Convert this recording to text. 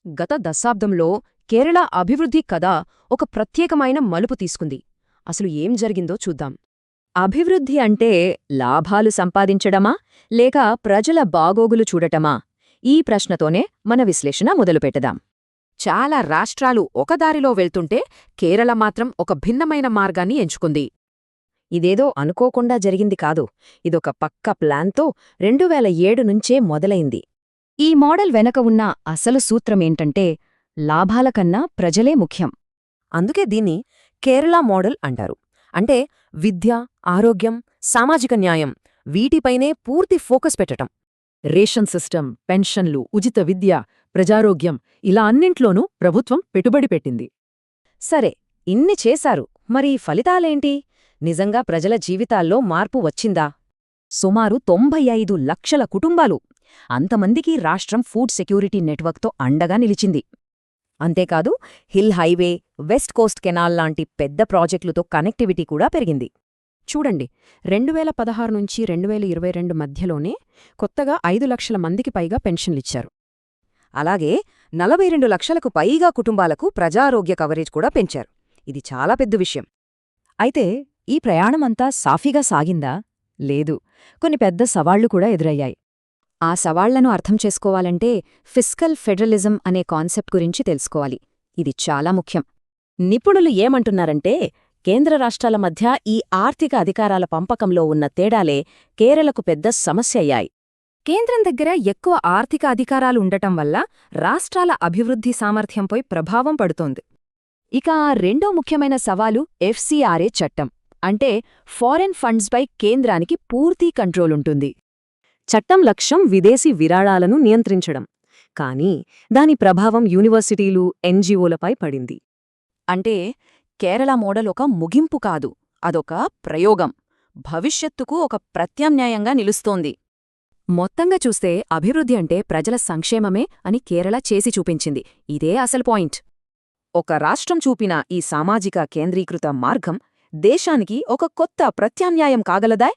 గత దశాబ్దంలో కేరళ అభివృద్ధి కథ ఒక ప్రత్యేకమైన మలుపు తీసుకుంది. అసలు ఏం జరిగిందో చూద్దాం. అభివృద్ధి అంటే లాభాలు సంపాదించడమా లేక ప్రజల బాగోగులు చూడటమా? ఈ ప్రశ్నతోనే మన విశ్లేషణ మొదలుపెట్టదాం. చాలా రాష్ట్రాలు ఒకదారిలో వెళ్తుంటే కేరళ మాత్రం ఒక భిన్నమైన మార్గాన్ని ఎంచుకుంది. ఇదేదో అనుకోకుండా జరిగింది కాదు, ఇదొక పక్క ప్లాన్తో 2007 నుంచే మొదలైంది. ఈ మోడల్ వెనక ఉన్న అసలు సూత్రమేంటంటే లాభాల కన్నా ప్రజలే ముఖ్యం. అందుకే దీన్ని కేరళ మోడల్ అంటారు. అంటే విద్య, ఆరోగ్యం, సామాజిక న్యాయం వీటిపైనే పూర్తి ఫోకస్ పెట్టటం. రేషన్ సిస్టమ్, పెన్షన్లు, ఉచిత విద్య, ప్రజారోగ్యం ఇలా అన్నింట్లోనూ ప్రభుత్వం పెట్టుబడి పెట్టింది. సరే, ఇన్ని చేశారు, మరి ఫలితాలేంటి? నిజంగా ప్రజల జీవితాల్లో మార్పు వచ్చిందా? సుమారు 95 లక్షల కుటుంబాలు, అంతమందికి రాష్ట్రం ఫుడ్ సెక్యూరిటీ నెట్వర్క్తో అండగా నిలిచింది. అంతేకాదు, hill highway, west Coast canal లాంటి పెద్ద ప్రాజెక్టులతో కనెక్టివిటీ కూడా పెరిగింది. చూడండి, 2016 నుంచి 2022 మధ్యలోనే కొత్తగా 5 లక్షల మందికి పైగా పెన్షన్లిచ్చారు. అలాగే 42 లక్షలకు పైగా కుటుంబాలకు ప్రజారోగ్య కవరేజ్ కూడా పెంచారు. ఇది చాలా పెద్ద విషయం. అయితే ఈ ప్రయాణమంతా సాఫీగా సాగిందా? లేదు, కొన్ని పెద్ద సవాళ్లు కూడా ఎదురయ్యాయి. ఆ సవాళ్లను అర్థం చేసుకోవాలంటే ఫిస్కల్ ఫెడరలిజం అనే కాన్సెప్ట్ గురించి తెలుసుకోవాలి. ఇది చాలా ముఖ్యం. నిపుణులు ఏమంటున్నారంటే కేంద్ర రాష్ట్రాల మధ్య ఈ ఆర్థిక అధికారాల పంపకంలో ఉన్న తేడాలే కేరళకు పెద్ద సమస్య అయ్యాయి. కేంద్రం దగ్గర ఎక్కువ ఆర్థిక అధికారాలు ఉండటం వల్ల రాష్ట్రాల అభివృద్ధి సామర్థ్యంపై ప్రభావం పడుతోంది. ఇక రెండో ముఖ్యమైన సవాలు ఎఫ్సీఆర్ఏ చట్టం. అంటే ఫారెన్ ఫండ్స్పై కేంద్రానికి పూర్తి కంట్రోలుంటుంది. చట్టం లక్ష్యం విదేశీ విరాళాలను నియంత్రించడం. కానీ దాని ప్రభావం యూనివర్సిటీలు, ఎన్జీఓలపై పడింది. అంటే కేరళ మోడల్ ఒక ముగింపు కాదు, అదొక ప్రయోగం. భవిష్యత్తుకు ఒక ప్రత్యామ్నాయంగా నిలుస్తోంది. మొత్తంగా చూస్తే అభివృద్ధి అంటే ప్రజల సంక్షేమమే అని కేరళ చేసి చూపించింది. ఇదే అసలు పాయింట్. ఒక రాష్ట్రం చూపిన ఈ సామాజిక కేంద్రీకృత మార్గం దేశానికి ఒక కొత్త ప్రత్యామ్నాయం కాగలదా?